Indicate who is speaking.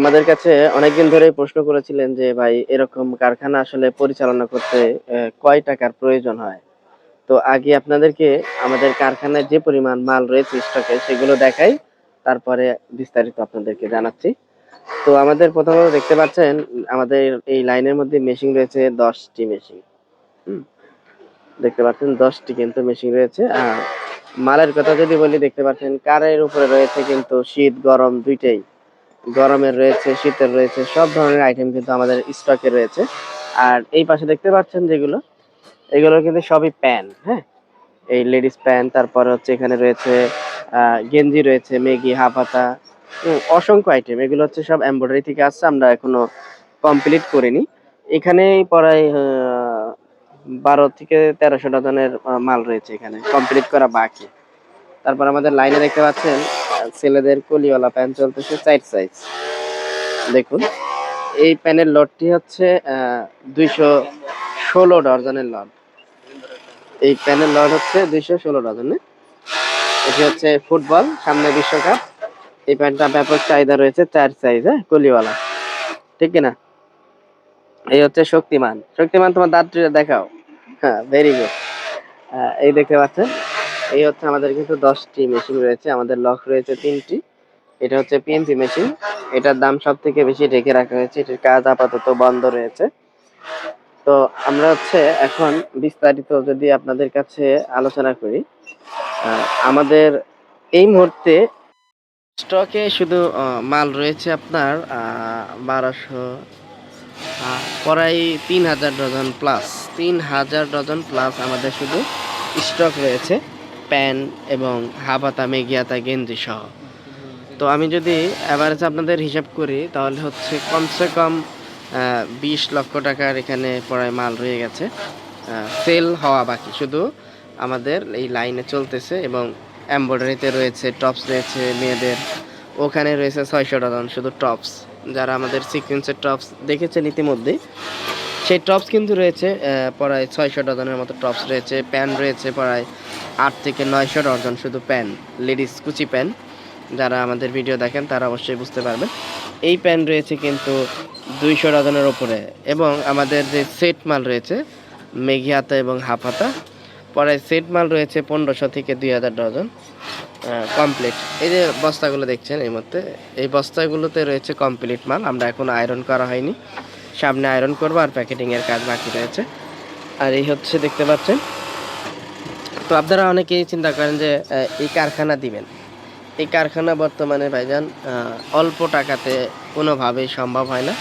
Speaker 1: আমাদের কাছে অনেকদিন ধরেই প্রশ্ন করেছিলেন যে ভাই এরকম কারখানা আসলে পরিচালনা করতে কয় টাকার প্রয়োজন হয়। তো আগে আপনাদেরকে আমাদের কারখানায় যে পরিমাণ মাল রয়েছে স্টকে সেগুলো দেখাই, তারপরে বিস্তারিত আপনাদেরকে জানাচ্ছি। তো আমাদের প্রথমত দেখতে পাচ্ছেন আমাদের এই লাইনের মধ্যে মেশিন রয়েছে 10টি মেশিন। হুম, দেখতে পাচ্ছেন 10টি কিন্তু মেশিন রয়েছে। মালের কথা যদি বলি, দেখতে পাচ্ছেন কারের উপরে রয়েছে কিন্তু শীত গরম দুইটাই। গরমের রয়েছে, শীতের রয়েছে, সব ধরনের আইটেম কিন্তু আমাদের স্টকে রয়েছে। আর এই পাশে দেখতে পাচ্ছেন যেগুলো, এগুলো কিন্তু সবই প্যান্ট, হ্যাঁ? এই লেডিস প্যান্ট, তারপরে হচ্ছে এখানে রয়েছে গেঞ্জি রয়েছে, মেগি, হাফ হাতা, অসংখ্য আইটেম। এগুলো হচ্ছে সব এমব্রয়ডারি থেকে আসছে, আমরা এখনো কমপ্লিট করিনি। এখানেই প্রায় 1200 থেকে 1300 ডজনের মাল রয়েছে, এখানে কমপ্লিট করা বাকি। তারপর আমাদের লাইনে দেখতে পাচ্ছেন ছেলেদের কলিওয়ালা প্যান্ট চলতেছে 4 সাইজ। দেখুন, এই প্যানের লটটি হচ্ছে 216 ডজনের লট। এই প্যানের লট হচ্ছে 216 ডজন। এটি হচ্ছে ফুটবল, সামনে বিশ্বকাপ। এই প্যান্টটা ব্যাপক চাহিদা রয়েছে, 4 সাইজ, হ্যাঁ, কলিওয়ালা, ঠিক কিনা? এই হচ্ছে শক্তিমান। শক্তিমান, তোমার দাঁতটা দেখাও। হ্যাঁ, ভেরি গুড। এই দেখতে পাচ্ছেন, এই হচ্ছে আমাদের কিন্তু 10টি মেশিন রয়েছে, আমাদের লক রয়েছে 3টি। এটা হচ্ছে পিএনপি মেশিন। এটার দাম সব থেকে বেশি রেখে রাখা হয়েছে, এটির কাজ আপাতত বন্ধ রয়েছে। তো আমরা হচ্ছে এখন বিস্তারিত যদি আপনাদের কাছে আলোচনা করি, আমাদের এই মুহূর্তে স্টকে শুধু মাল রয়েছে আপনার 1200, প্রায় 3000 ডজন প্লাস। 3000 ডজন প্লাস আমাদের শুধু স্টক রয়েছে, প্যান্ট এবং হাফ হাতা, মেগি হাতা, গেঞ্জি সহ। তো আমি যদি অ্যাভারেজ আপনাদের হিসাব করি, তাহলে হচ্ছে কমসে কম 20 লক্ষ টাকার এখানে প্রায় মাল রয়ে গেছে, সেল হওয়া বাকি। শুধু আমাদের এই লাইনে চলতেছে, এবং এমব্রয়ডারিতে রয়েছে, টপস রয়েছে মেয়েদের, ওখানে রয়েছে 600 ডজন শুধু টপস। যারা আমাদের সিকোয়েন্সের টপস দেখেছেন ইতিমধ্যেই, সেই টপস কিন্তু রয়েছে প্রায় 600 ডজনের মতো টপস রয়েছে। প্যান্ট রয়েছে প্রায় 8 থেকে 900 ডজন শুধু প্যান্ট, লেডিস কুচি প্যান্ট। যারা আমাদের ভিডিও দেখেন তারা অবশ্যই বুঝতে পারবেন। এই প্যান্ট রয়েছে কিন্তু 200 ডজনের ওপরে। এবং আমাদের যে সেট মাল রয়েছে, মেঘি হাতা এবং হাফ হাতা, পরে সেট মাল রয়েছে 1500 থেকে 2000 ডজন কমপ্লিট। এই যে বস্তাগুলো দেখছেন এই মধ্যে, এই বস্তাগুলোতে রয়েছে কমপ্লিট মাল। আমরা এখনো আয়রন করা হয়নি, সামনে আয়রন করবো, আর প্যাকেটিংয়ের কাজ বাকি রয়েছে। আর এই হচ্ছে দেখতে পাচ্ছেন। তো আপনারা অনেকেই চিন্তা করেন যে এই কারখানা দিবেন। এই কারখানা বর্তমানে ভাইজান অল্প টাকাতে কোনোভাবেই সম্ভব হয় না।